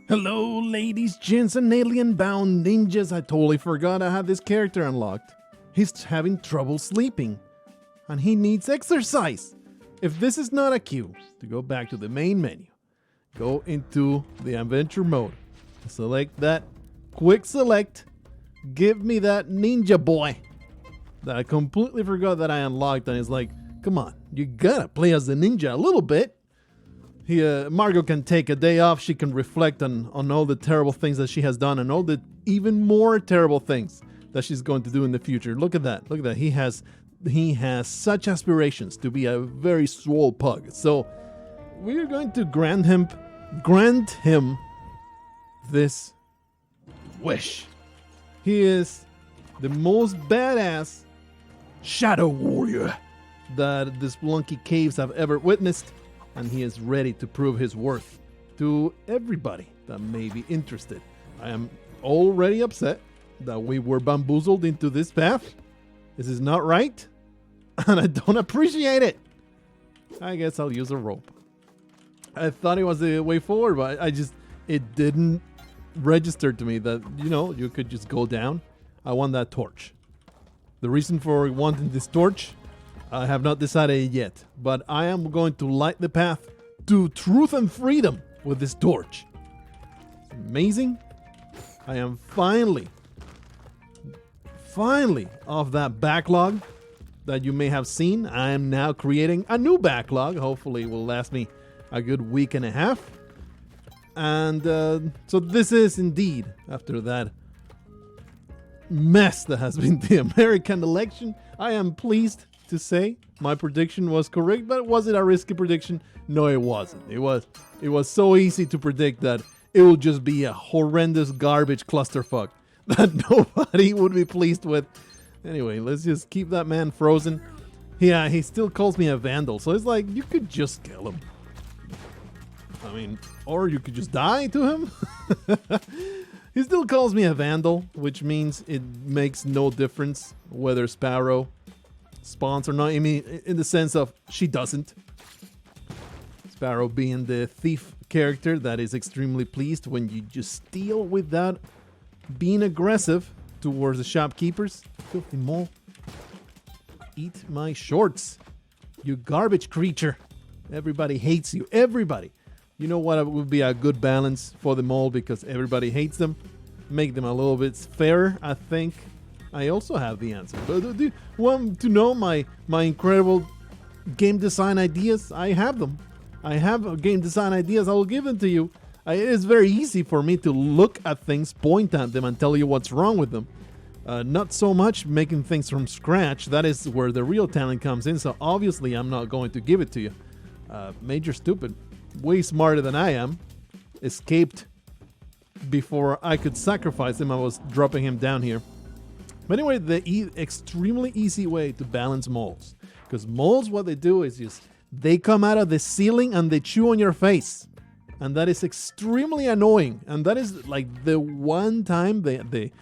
Hello, ladies, gents, and alien-bound ninjas. I totally forgot I had this character unlocked. He's having trouble sleeping, and he needs exercise. If this is not a cue to go back to the main menu, go into the adventure mode, select that quick select, give me that ninja boy that I completely forgot that I unlocked, and it's like, come on, you gotta play as the ninja a little bit. Margot can take a day off. She can reflect on all the terrible things that she has done and all the even more terrible things that she's going to do in the future. Look at that. Look at that. He has such aspirations to be a very swole pug. So we are going to grant him this wish. He is the most badass shadow warrior that the Spelunky caves have ever witnessed. And he is ready to prove his worth to everybody that may be interested. I am already upset that we were bamboozled into this path. This is not right, and I don't appreciate it. I guess I'll use a rope. I thought it was the way forward, but it didn't register to me that, you could just go down. I want that torch. The reason for wanting this torch, I have not decided yet, but I am going to light the path to truth and freedom with this torch. It's amazing. I am finally off that backlog that you may have seen. I am now creating a new backlog. Hopefully it will last me a good week and a half. And so this is indeed, after that mess that has been the American election, I am pleased to say my prediction was correct. But was it a risky prediction? No, it wasn't. It was so easy to predict that it would just be a horrendous garbage clusterfuck that nobody would be pleased with. Anyway, let's just keep that man frozen. Yeah, he still calls me a vandal, so it's like, you could just kill him. I mean, or you could just die to him. He still calls me a vandal, which means it makes no difference whether Sparrow spawns or not. I mean, in the sense of she doesn't. Sparrow being the thief character that is extremely pleased when you just steal without being aggressive towards the shopkeepers. Filthy mole. Eat my shorts, you garbage creature. Everybody hates you. Everybody. You know what would be a good balance for the mole, because everybody hates them? Make them a little bit fairer, I think. I also have the answer. But do you want to know my incredible game design ideas? I have them. I have game design ideas. I will give them to you. It is very easy for me to look at things, point at them, and tell you what's wrong with them. Not so much making things from scratch. That is where the real talent comes in. So obviously I'm not going to give it to you. Major Stupid, way smarter than I am, escaped before I could sacrifice him. I was dropping him down here. But anyway, the extremely easy way to balance moles. Because moles, what they do is they come out of the ceiling and they chew on your face. And that is extremely annoying. And that is like the one time they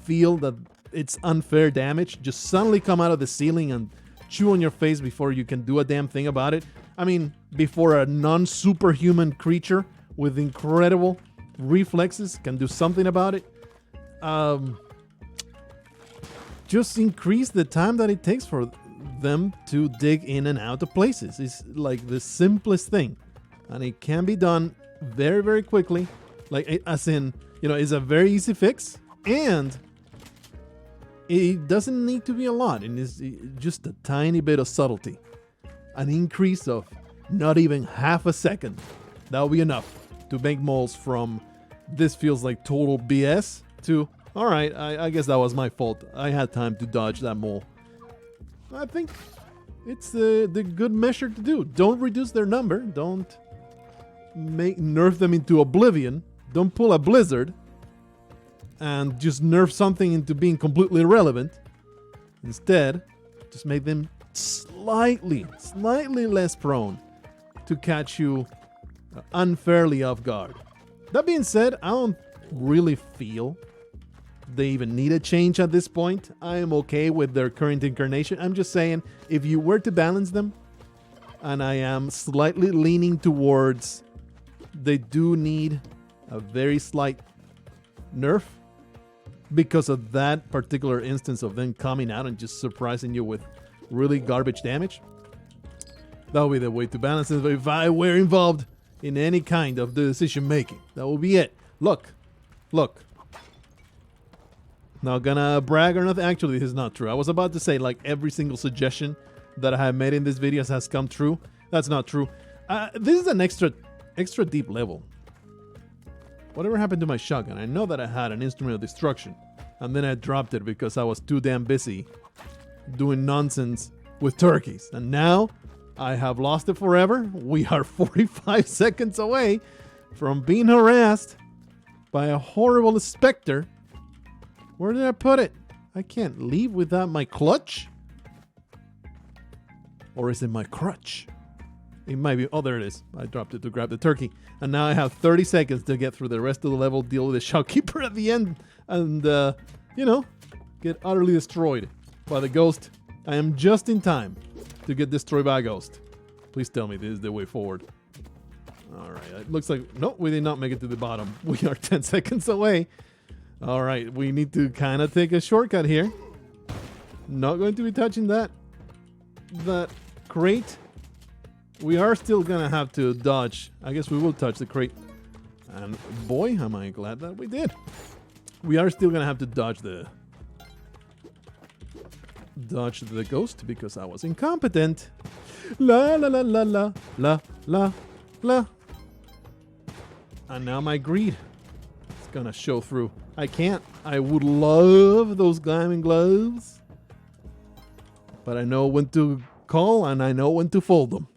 feel that it's unfair damage. Just suddenly come out of the ceiling and chew on your face before you can do a damn thing about it. I mean, before a non-superhuman creature with incredible reflexes can do something about it. Just increase the time that it takes for them to dig in and out of places. It's like the simplest thing. And it can be done very, very quickly. Like, as in, it's a very easy fix. And it doesn't need to be a lot. And it's just a tiny bit of subtlety. An increase of not even half a second. That'll be enough to make moles from this feels like total BS to, all right, I guess that was my fault. I had time to dodge that mole. I think it's the good measure to do. Don't reduce their number. Don't nerf them into oblivion. Don't pull a blizzard and just nerf something into being completely irrelevant. Instead, just make them slightly less prone to catch you unfairly off guard. That being said, I don't really feel they even need a change at this point. I am okay with their current incarnation. I'm just saying, if you were to balance them, and I am slightly leaning towards they do need a very slight nerf because of that particular instance of them coming out and just surprising you with really garbage damage. That would be the way to balance it. If I were involved in any kind of decision making, that will be it. Look. Not gonna brag or nothing. Actually, this is not true. I was about to say like every single suggestion that I have made in this video has come true. That's not true. This is an extra deep level. Whatever happened to my shotgun? I know that I had an instrument of destruction, and then I dropped it because I was too damn busy doing nonsense with turkeys. And now I have lost it forever. We are 45 seconds away from being harassed by a horrible specter. Where did I put it? I can't leave without my clutch. Or is it my crutch? It might be. Oh, there it is. I dropped it to grab the turkey. And now I have 30 seconds to get through the rest of the level, deal with the shopkeeper at the end, and, get utterly destroyed by the ghost. I am just in time to get destroyed by a ghost. Please tell me this is the way forward. All right. It looks like... Nope, we did not make it to the bottom. We are 10 seconds away. All right, we need to kind of take a shortcut here. Not going to be touching that crate. We are still going to have to dodge. I guess we will touch the crate. And boy, am I glad that we did. We are still going to have to dodge the ghost because I was incompetent. La la la la la la la la. And now my greed is going to show through. I can't. I would love those diamond gloves. But I know when to call and I know when to fold them.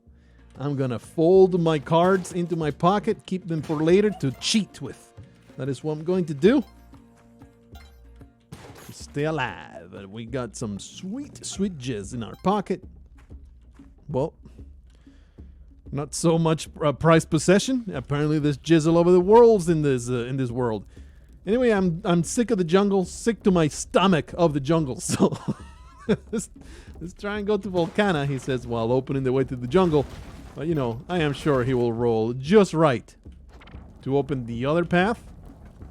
I'm going to fold my cards into my pocket, keep them for later to cheat with. That is what I'm going to do. To stay alive. And we got some sweet jizz in our pocket. Well, not so much prized possession. Apparently there's jizz all over the world in this world. Anyway, I'm sick of the jungle, sick to my stomach of the jungle. So let's try and go to Volcana, he says, while opening the way to the jungle. But, I am sure he will roll just right to open the other path.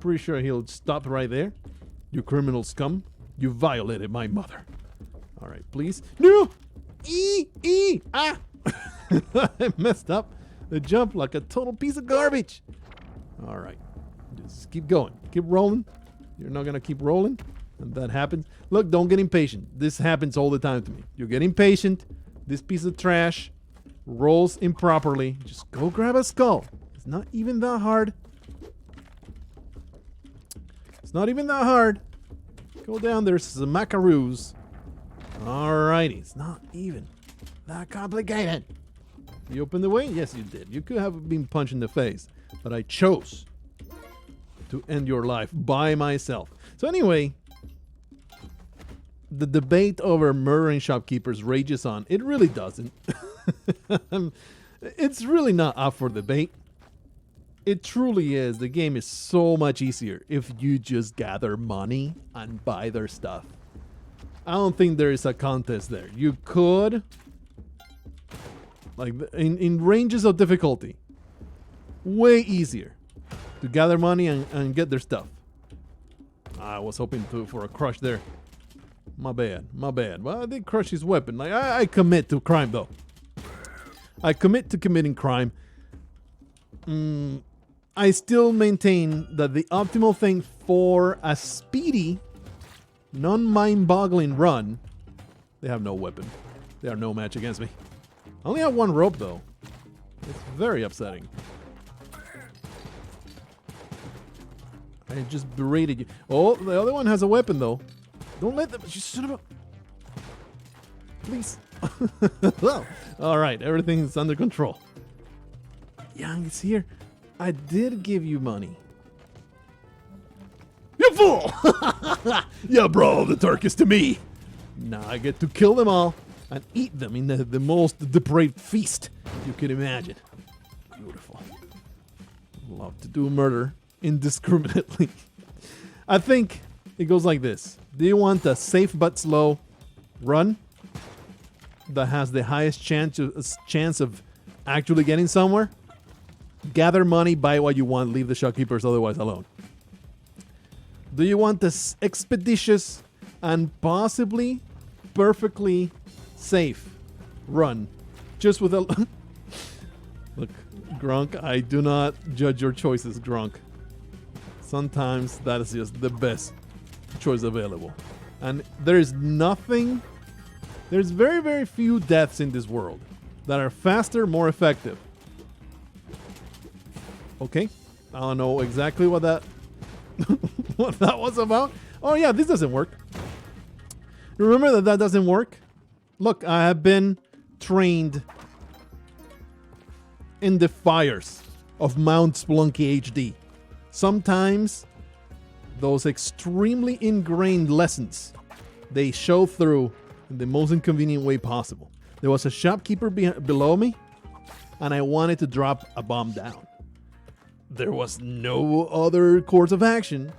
Pretty sure he'll stop right there. You criminal scum. You violated my mother. All right, please. No! Ah! I messed up the jump like a total piece of garbage. All right. Just keep going. Keep rolling. You're not going to keep rolling. And that happens. Look, don't get impatient. This happens all the time to me. You get impatient. This piece of trash rolls improperly. Just go grab a skull. It's not even that hard. It's not even that hard. Go down there, some macaroos. Alrighty. It's not even that complicated. You opened the way? Yes, you did. You could have been punched in the face. But I chose to end your life by myself. So anyway, the debate over murdering shopkeepers rages on. It really doesn't. It's really not up for debate. It truly is. The game is so much easier if you just gather money and buy their stuff. I don't think there is a contest there. You could, like in ranges of difficulty, way easier to gather money and get their stuff. I was hoping for a crush there. My bad. Well, I did crush his weapon. Like I commit to crime, though. I commit to committing crime. I still maintain that the optimal thing for a speedy, non-mind-boggling run... They have no weapon. They are no match against me. I only have one rope, though. It's very upsetting. I just berated you. Oh, the other one has a weapon, though. Don't let them... You son of a... Please. Well, all right. Everything's under control. Yang is here. I did give you money. You fool! Yeah, bro, the turkeys to me. Now I get to kill them all and eat them in the most depraved feast you can imagine. Beautiful. Love to do murder indiscriminately. I think it goes like this. Do you want a safe but slow run that has the highest chance of actually getting somewhere? gather money, buy what you want, leave the shopkeepers otherwise alone. Do you want this expeditious and possibly perfectly safe run just with a... Look, Grunk, I do not judge your choices, Grunk. Sometimes that is just the best choice available. And there's nothing... There's very, very few deaths in this world that are faster, more effective. Okay. I don't know exactly what that... what that was about. Oh yeah, this doesn't work. Remember that that doesn't work? Look, I have been trained in the fires of Mount Spelunky HD. Sometimes those extremely ingrained lessons, they show through in the most inconvenient way possible. There was a shopkeeper below me, and I wanted to drop a bomb down. There was no other course of action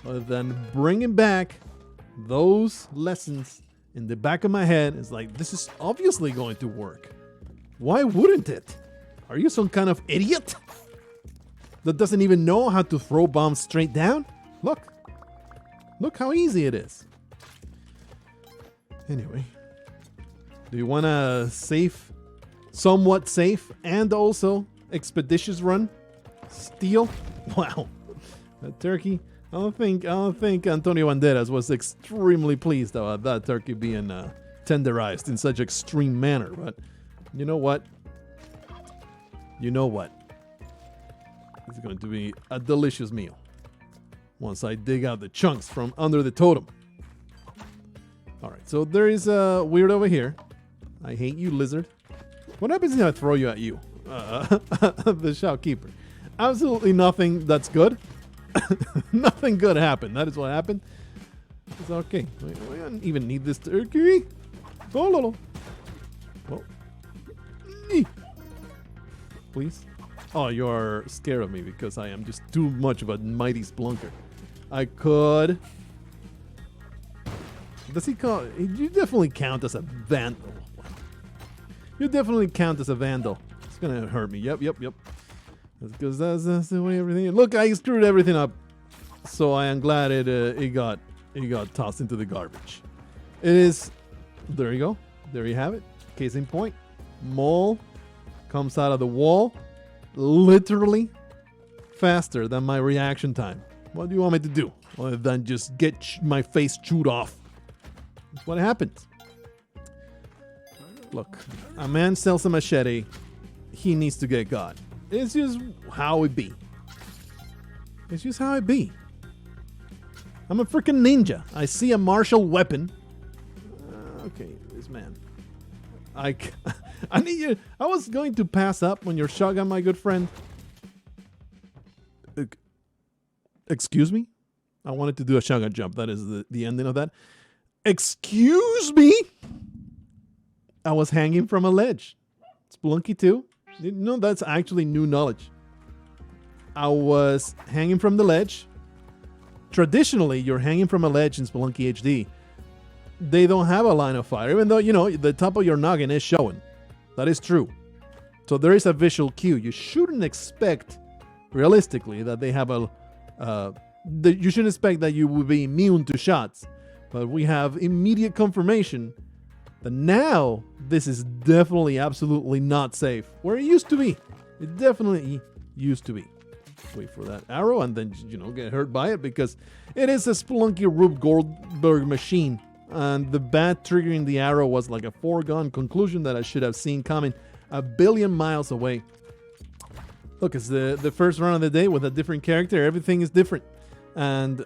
other than bringing back those lessons in the back of my head. It's like, this is obviously going to work. Why wouldn't it? Are you some kind of idiot that doesn't even know how to throw bombs straight down? Look. Look how easy it is. Anyway, do you want a safe, somewhat safe, and also expeditious run? Steal? Wow. That turkey. I don't think Antonio Banderas was extremely pleased about that turkey being tenderized in such extreme manner. But you know what? You know what? It's going to be a delicious meal once I dig out the chunks from under the totem. All right, so there is a weird over here. I hate you, lizard. What happens if I throw you at you? The shopkeeper. Absolutely nothing that's good. Nothing good happened. That is what happened. It's okay. We don't even need this turkey. Oh, little. Oh. Please. Oh, you're scared of me because I am just too much of a mighty splunker. I could. Does he call? You definitely count as a vandal. You definitely count as a vandal. It's gonna hurt me. Yep. Because that's the way everything is. Look, I screwed everything up. So I am glad it got tossed into the garbage. It is. There you go. There you have it. Case in point. Mole comes out of the wall literally faster than my reaction time. What do you want me to do other than just get my face chewed off? That's what happens. Look, a man sells a machete. He needs to get got. It's just how it be. It's just how it be. I'm a freaking ninja. I see a martial weapon. Okay, this man. I need you. I was going to pass up on your shotgun, my good friend. Excuse me? I wanted to do a shotgun jump. That is the ending of that. Excuse me? I was hanging from a ledge. Spelunky 2? No, that's actually new knowledge. I was hanging from the ledge. Traditionally, you're hanging from a ledge in Spelunky HD. They don't have a line of fire, even though, you know, the top of your noggin is showing. That is true. So there is a visual cue. You shouldn't expect, realistically, that they have a... you shouldn't expect that you will be immune to shots. But we have immediate confirmation that now this is definitely absolutely not safe. Where it used to be. It definitely used to be. Wait for that arrow and then, you know, get hurt by it because it is a Spelunky Rube Goldberg machine. And the bat triggering the arrow was like a foregone conclusion that I should have seen coming a billion miles away. Look, it's the first run of the day with a different character. Everything is different. And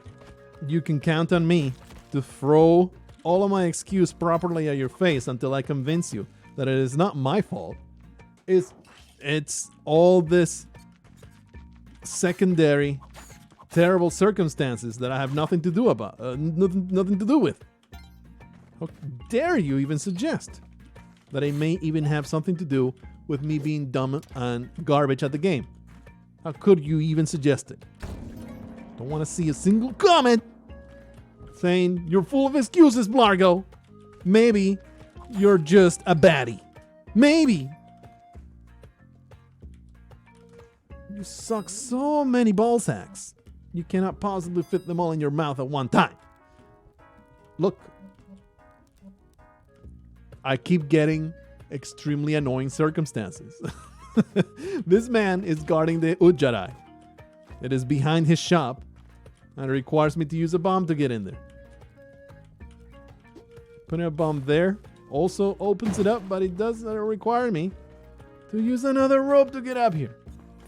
you can count on me to throw all of my excuse properly at your face until I convince you that it is not my fault. It's all this secondary terrible circumstances that I have nothing to do about, nothing to do with. How dare you even suggest that it may even have something to do with me being dumb and garbage at the game? How could you even suggest it? Don't want to see a single comment saying you're full of excuses, Blargo. Maybe you're just a baddie. Maybe You suck so many ball sacks. You cannot possibly fit them all in your mouth at one time. Look. I keep getting extremely annoying circumstances. This man is guarding the Ujjarai. It is behind his shop, and it requires me to use a bomb to get in there. Putting a bomb there also opens it up, but it does require me to use another rope to get up here.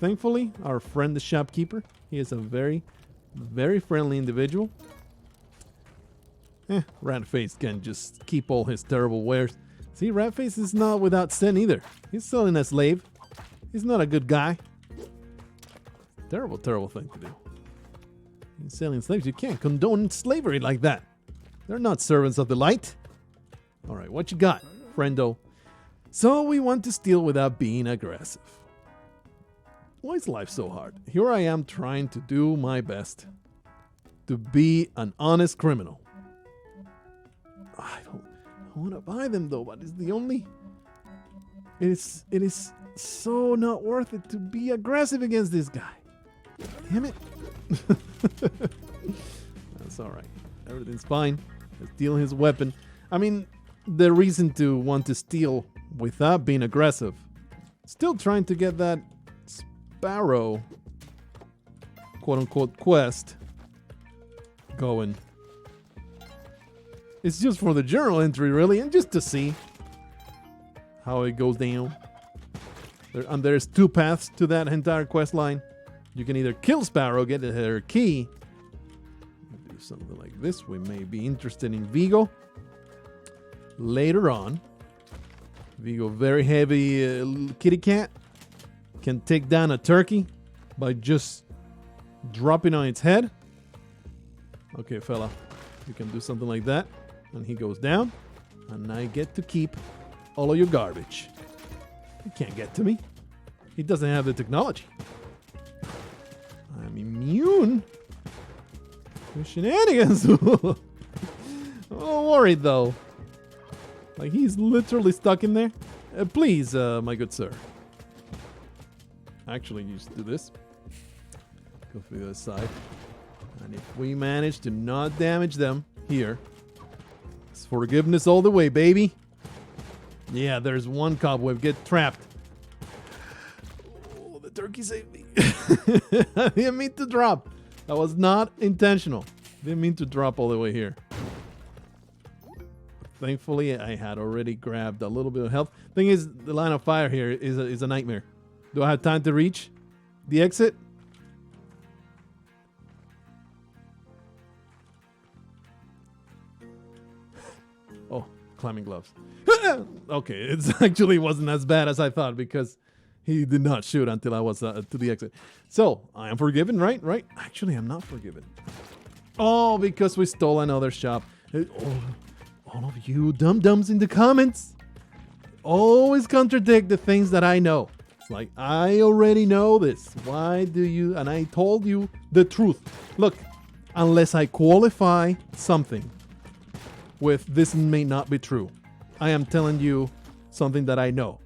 Thankfully, our friend the shopkeeper, he is a very, very friendly individual. Ratface can just keep all his terrible wares. See, Ratface is not without sin either. He's selling a slave. He's not a good guy. Terrible, terrible thing to do. He's selling slaves. You can't condone slavery like that. They're not servants of the light. All right, what you got, friendo? So we want to steal without being aggressive. Why is life so hard? Here I am trying to do my best to be an honest criminal. I want to buy them though, but it's the only... It is so not worth it to be aggressive against this guy. Damn it. That's all right. Everything's fine. Let's steal his weapon. I mean, the reason to want to steal without being aggressive. Still trying to get that Sparrow quote-unquote quest going. It's just for the journal entry, really, and just to see how it goes down. And there's two paths to that entire quest line. You can either kill Sparrow, get her key. Do something like this. We may be interested in Vigo later on. Vigo, very heavy kitty cat, can take down a turkey by just dropping on its head. Okay, fella, you can do something like that. And he goes down, and I get to keep all of your garbage. He can't get to me. He doesn't have the technology. I'm immune to shenanigans. Oh, worried though. Like he's literally stuck in there. Please, my good sir. Actually, you just do this. Go through the other side. And if we manage to not damage them here, it's forgiveness all the way, baby. Yeah, there's one cobweb. Get trapped. Oh, the turkey saved me. I didn't mean to drop. That was not intentional. Didn't mean to drop all the way here. Thankfully, I had already grabbed a little bit of health. Thing is, the line of fire here is a nightmare. Do I have time to reach the exit? Oh, climbing gloves. Okay, it actually wasn't as bad as I thought because he did not shoot until I was to the exit. So, I am forgiven, right? Right? Actually, I'm not forgiven. Oh, because we stole another shop. All of you dum-dums in the comments always contradict the things that I know. It's like, I already know this. Why do you... And I told you the truth. Look, unless I qualify something with this may not be true, I am telling you something that I know.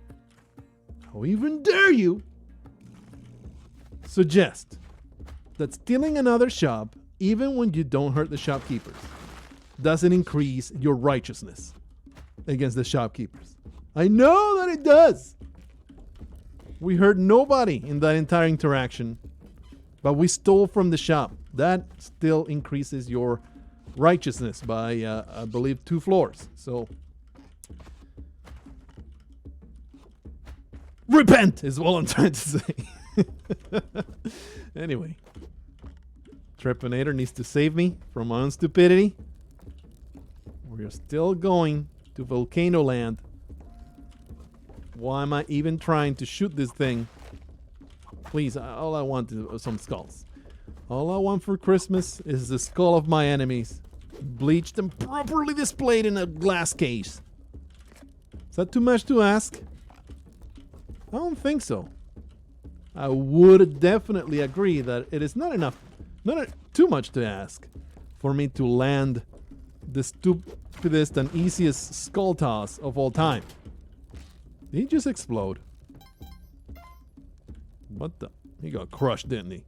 How even dare you suggest that stealing another shop, even when you don't hurt the shopkeepers, doesn't increase your righteousness against the shopkeepers? I know that it does. We hurt nobody in that entire interaction, but we stole from the shop. That still increases your righteousness by, I believe, 2 floors. So, repent is all I'm trying to say. Anyway, Trepanator needs to save me from my own stupidity. We're still going to Volcano Land. Why am I even trying to shoot this thing? Please, all I want is some skulls. All I want for Christmas is the skull of my enemies, bleached and properly displayed in a glass case. Is that too much to ask? I don't think so. I would definitely agree that it is not too much to ask for me to land the stupidest and easiest skull toss of all time. Did he just explode? What the? He got crushed, didn't he?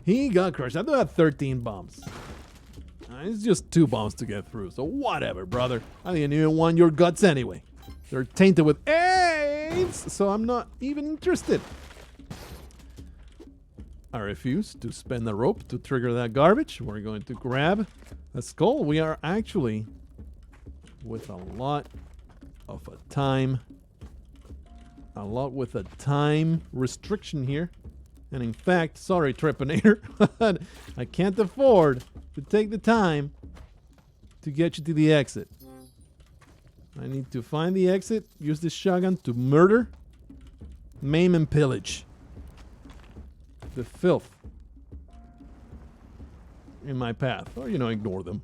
He got crushed. I do have 13 bombs. It's just 2 bombs to get through, so whatever, brother. I didn't even want your guts anyway. They're tainted with AIDS, so I'm not even interested. I refuse to spend the rope to trigger that garbage. We're going to grab a skull. We are actually with a lot of a time restriction here. And in fact, sorry, Trepanator, but I can't afford to take the time to get you to the exit. I need to find the exit, use this shotgun to murder, maim, and pillage the filth in my path. Or, ignore them.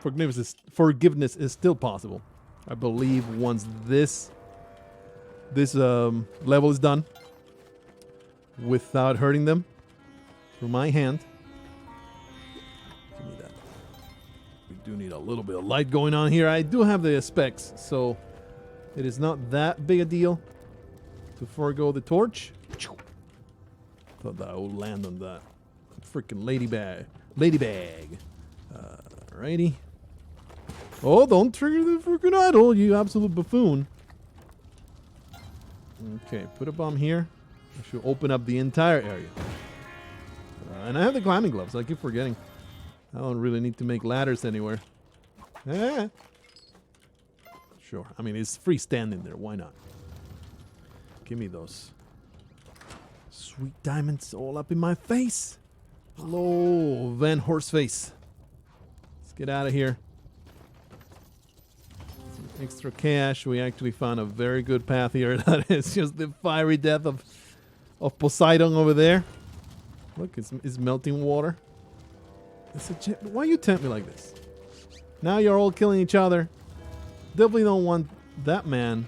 Forgiveness is still possible. I believe once this level is done without hurting them through my hand. Give me that. We do need a little bit of light going on here. I do have the specs, so it is not that big a deal to forego the torch. Thought that I would land on that freaking ladybag. Alrighty. Oh, don't trigger the freaking idol, you absolute buffoon. Okay, put a bomb here. I should open up the entire area. And I have the climbing gloves. I keep forgetting. I don't really need to make ladders anywhere. Sure. I mean, it's freestanding there. Why not? Give me those sweet diamonds all up in my face. Hello, Van Horseface. Let's get out of here. Some extra cash. We actually found a very good path here. That is just the fiery death of Poseidon over there. Look, it's melting water. Why you tempt me like this? Now you're all killing each other. Definitely don't want that man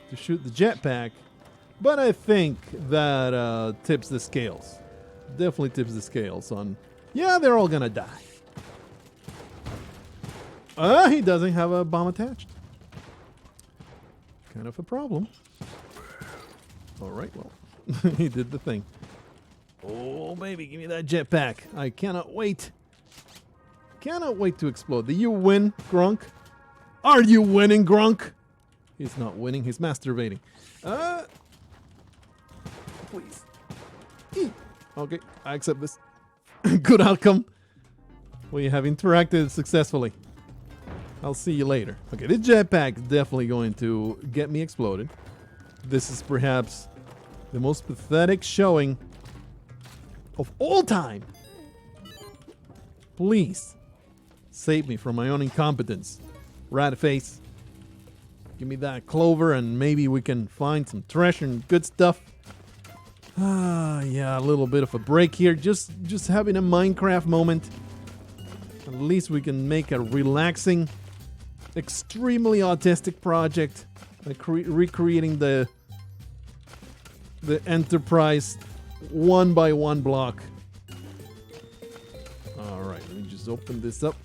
to shoot the jetpack. But I think that tips the scales. Definitely tips the scales on... Yeah, they're all gonna die. He doesn't have a bomb attached. Kind of a problem. Alright, well, he did the thing. Oh, baby, give me that jetpack. I cannot wait. Cannot wait to explode. Did you win, Grunk? Are you winning, Grunk? He's not winning. He's masturbating. Please. Okay, I accept this. Good outcome. We have interacted successfully. I'll see you later. Okay, this jetpack is definitely going to get me exploded. This is perhaps the most pathetic showing of all time. Please save me from my own incompetence. Rat face. Give me that clover and maybe we can find some treasure and good stuff. Yeah, a little bit of a break here. Just having a Minecraft moment. At least we can make a relaxing, extremely autistic project. Like recreating the Enterprise 1x1 block. Alright, let me just open this up.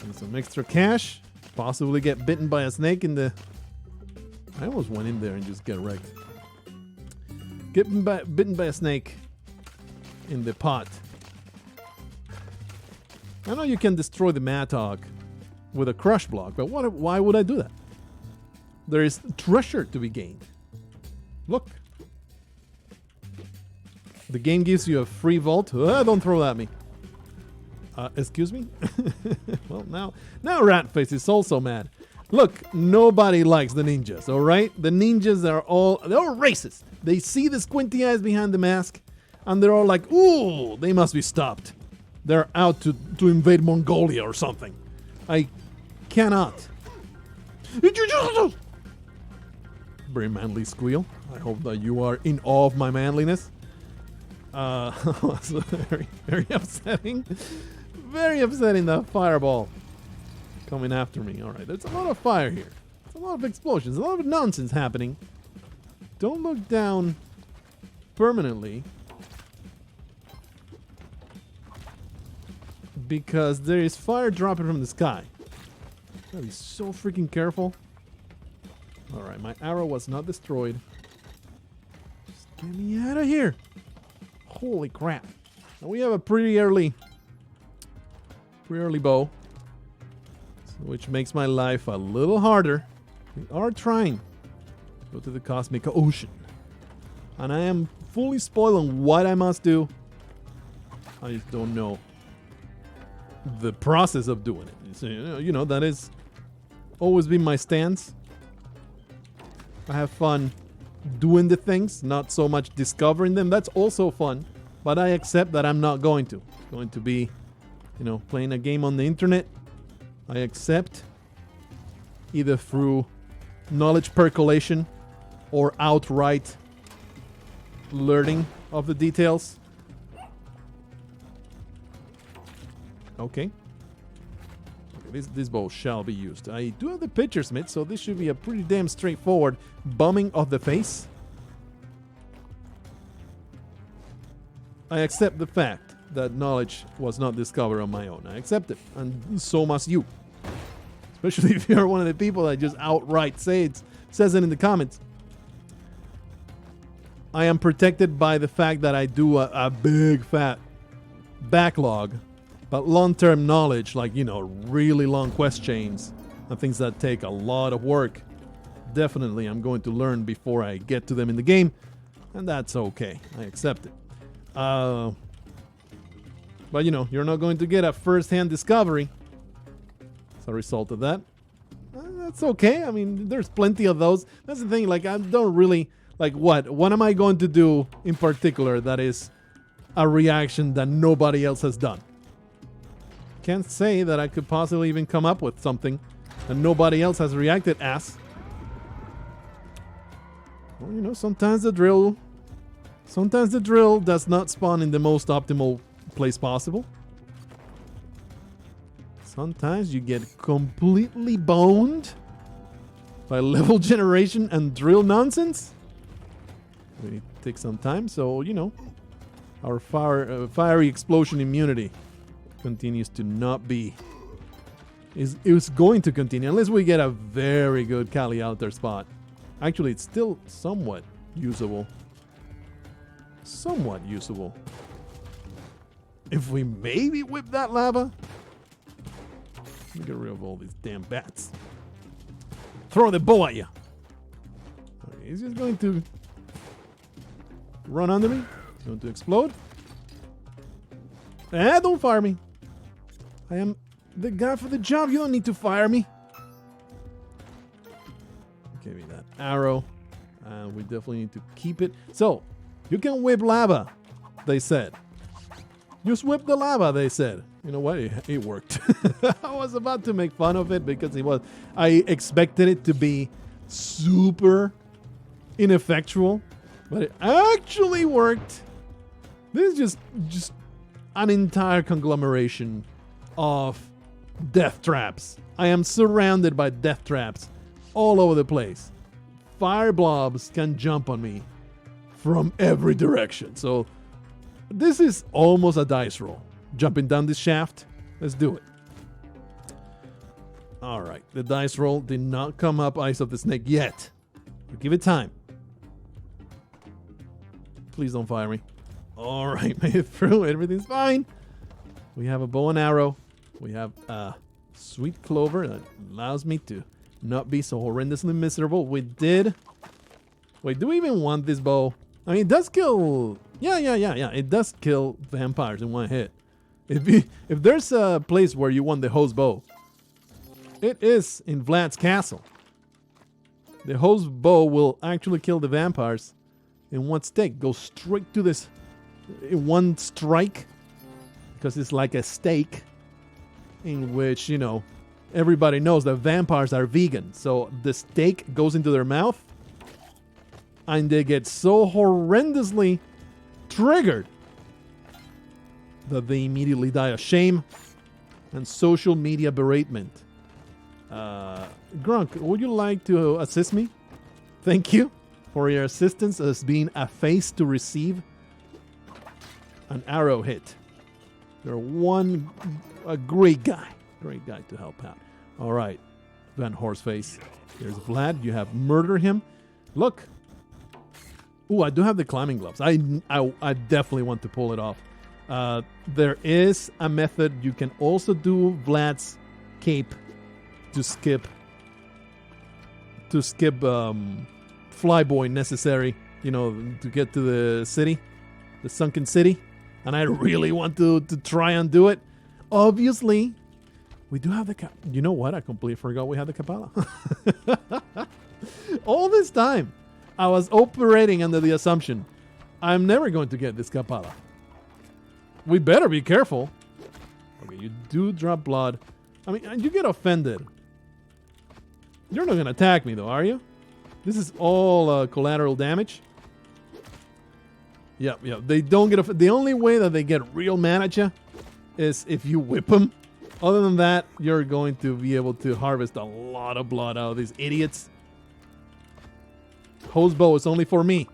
And some extra cash. Possibly get bitten by a snake in the... I almost went in there and just get wrecked. Bitten by a snake in the pot. I know you can destroy the mattock with a crush block, but why would I do that? There is treasure to be gained. Look. The game gives you a free vault. Don't throw that at me. Excuse me? Well, now Ratface is also mad. Look, nobody likes the ninjas, alright? The ninjas they're all racist. They see the squinty eyes behind the mask, and they're all like, ooh, they must be stopped. They're out to invade Mongolia or something. I cannot. Very manly squeal. I hope that you are in awe of my manliness. Very, very upsetting. Very upsetting, that fireball coming after me. Alright, there's a lot of fire here. There's a lot of explosions. A lot of nonsense happening. Don't look down permanently. Because there is fire dropping from the sky. Gotta be so freaking careful. Alright, my arrow was not destroyed. Get me out of here. Holy crap. Now we have a pretty early bow, which makes my life a little harder. We are trying to go to the cosmic ocean. And I am fully spoiled on what I must do. I just don't know the process of doing it. So, that has always been my stance. I have fun doing the things, not so much discovering them. That's also fun, but I accept that I'm not going to. It's going to be, playing a game on the internet. I accept either through knowledge percolation or outright learning of the details. Okay. This bow shall be used. I do have the picture, Smith, so this should be a pretty damn straightforward bumming of the face. I accept the fact that knowledge was not discovered on my own. I accept it, and so must you. Especially if you're one of the people that just outright says it in the comments. I am protected by the fact that I do a big fat backlog. But long-term knowledge, like, really long quest chains and things that take a lot of work, definitely I'm going to learn before I get to them in the game. And that's okay. I accept it. But, you're not going to get a first-hand discovery as a result of that. That's okay. I mean, there's plenty of those. That's the thing. Like, I don't really... Like, what? What am I going to do in particular that is a reaction that nobody else has done? Can't say that I could possibly even come up with something that nobody else has reacted as. Well, sometimes the drill does not spawn in the most optimal place possible. Sometimes you get completely boned by level generation and drill nonsense. We take some time, so our fiery explosion immunity continues to not be. It's going to continue unless we get a very good Kali Altar spot. Actually, it's still somewhat usable. If we maybe whip that lava. Let me get rid of all these damn bats. Throw the bow at you. Okay, he's just going to run under me. He's going to explode. Don't fire me. I am the guy for the job. You don't need to fire me. Give me that arrow. We definitely need to keep it. So, you can whip lava, they said. Just whip the lava, they said. You know what? It worked. I was about to make fun of it because I expected it to be super ineffectual, but it actually worked. This is just an entire conglomeration of death traps. I am surrounded by death traps all over the place. Fire blobs can jump on me from every direction. So this is almost a dice roll. Jumping down this shaft. Let's do it. All right. The dice roll did not come up Eyes of the Snake yet. But give it time. Please don't fire me. All right. Made it through. Everything's fine. We have a bow and arrow. We have a sweet clover that allows me to not be so horrendously miserable. Wait, do we even want this bow? I mean, it does kill... Yeah. It does kill vampires in one hit. If there's a place where you want the host bow, it is in Vlad's castle. The host bow will actually kill the vampires in one stick. Go straight to this in one strike. Because it's like a steak in which, everybody knows that vampires are vegan. So the steak goes into their mouth and they get so horrendously triggered that they immediately die of shame and social media beratement. Grunk, would you like to assist me? Thank you for your assistance as being a face to receive an arrow hit. You're a great guy to help out. All right, Van Horseface. Here's Vlad. You have murdered him. Look, Ooh, I do have the climbing gloves. I definitely want to pull it off. There is a method. You can also do Vlad's cape to skip flyboy necessary, you know, to get to the city, the sunken city. And I really want to try and do it. Obviously, we do have the you know what? I completely forgot we had the Kapala. All this time, I was operating under the assumption I'm never going to get this Kapala. We better be careful. Okay, you do drop blood. I mean, you get offended. You're not going to attack me, though, are you? This is all collateral damage. Yep. They don't get the only way that they get real mad at you is if you whip them. Other than that, you're going to be able to harvest a lot of blood out of these idiots. Hose bow is only for me.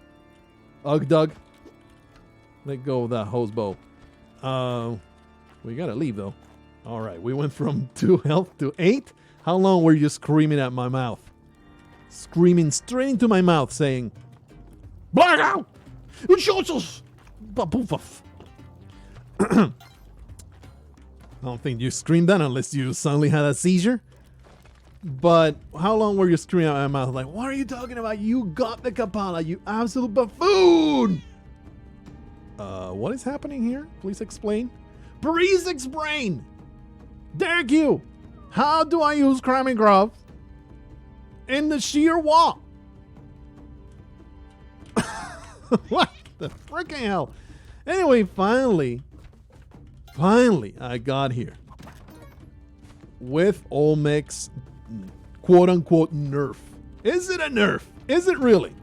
Ugh, Doug. Let go of that hose bow. We gotta leave, though. All right, we went from 2 health to 8. How long were you screaming at my mouth? Screaming straight into my mouth, saying, "Blackout! I don't think you screamed that unless you suddenly had a seizure. But how long were you screaming out of my mouth? Like, what are you talking about? You got the Kapala, you absolute buffoon! What is happening here? Please explain. Please explain! Thank you! How do I use climbing gloves in the sheer wall? What the freaking hell? Anyway, finally, I got here. With Olmec's quote-unquote nerf. Is it a nerf? Is it really?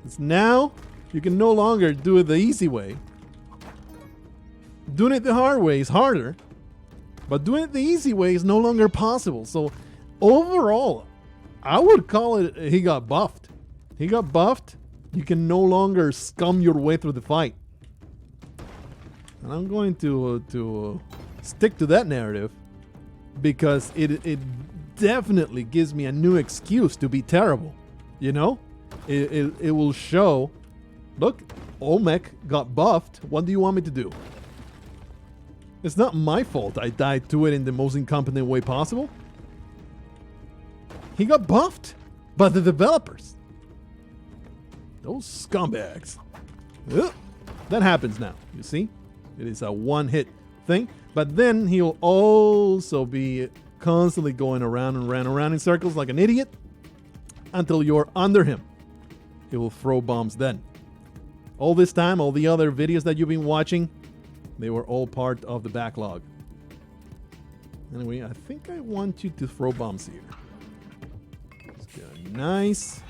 It's now you can no longer do it the easy way. Doing it the hard way is harder, but doing it the easy way is no longer possible. So overall, I would call it he got buffed. He got buffed. You can no longer scum your way through the fight. And I'm going to stick to that narrative because it definitely gives me a new excuse to be terrible. You know? It will show, look, Olmec got buffed. What do you want me to do? It's not my fault I died to it in the most incompetent way possible. He got buffed by the developers. Those scumbags. Ugh. That happens now, you see? It is a one-hit thing. But then he'll also be constantly going around and around in circles like an idiot until you're under him. He will throw bombs then. All this time, all the other videos that you've been watching, they were all part of the backlog. Anyway, I think I want you to throw bombs here. Let's get a nice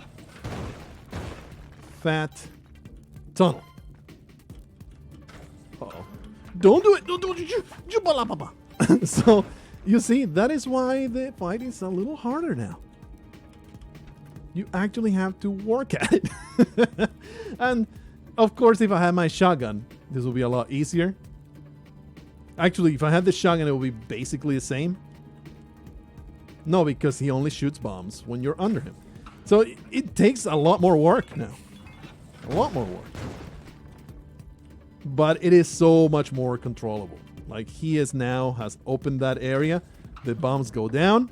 fat tunnel. Uh-oh. Don't do it! Don't. So, you see, that is why the fight is a little harder now. You actually have to work at it. And, of course, if I had my shotgun, this would be a lot easier. Actually, if I had the shotgun, it would be basically the same. No, because he only shoots bombs when you're under him. So it takes a lot more work now. A lot more work. But it is so much more controllable. Like he has opened that area. The bombs go down.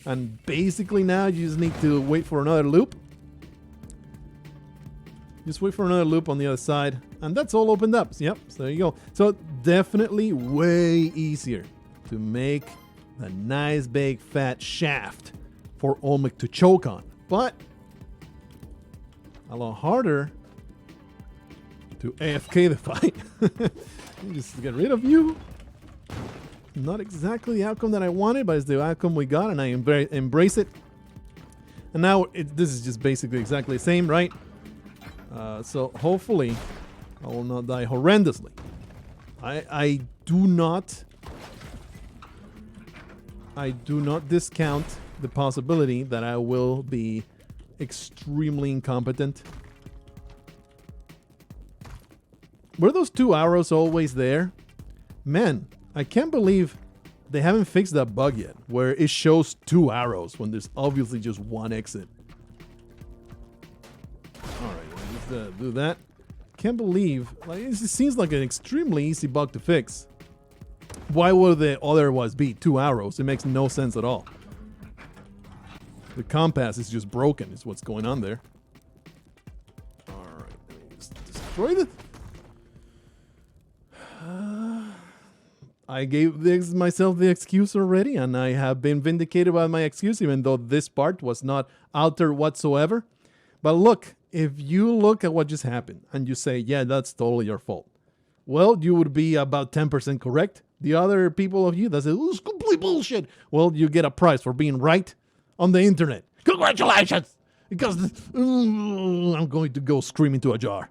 And basically now you just need to wait for another loop. Just wait for another loop on the other side. And that's all opened up. Yep, so there you go. So definitely way easier to make a nice big fat shaft for Olmec to choke on. But a lot harder to AFK the fight. Just get rid of you. Not exactly the outcome that I wanted, but it's the outcome we got, and I embrace it. And now this is just basically exactly the same, right? So hopefully I will not die horrendously. I do not discount the possibility that I will be extremely incompetent. Were those 2 arrows always there? Man, I can't believe they haven't fixed that bug yet, where it shows 2 arrows when there's obviously just one exit. Alright, do that. Can't believe, like, it seems like an extremely easy bug to fix. Why would the otherwise be 2 arrows? It makes no sense at all. The compass is just broken, is what's going on there. Alright, let me just destroy it. I gave myself the excuse already, and I have been vindicated by my excuse, even though this part was not altered whatsoever. But look, if you look at what just happened, and you say, yeah, that's totally your fault, well, you would be about 10% correct. The other people of you that say, oh, it's complete bullshit, well, you get a prize for being right on the internet. Congratulations! Because I'm going to go scream into a jar.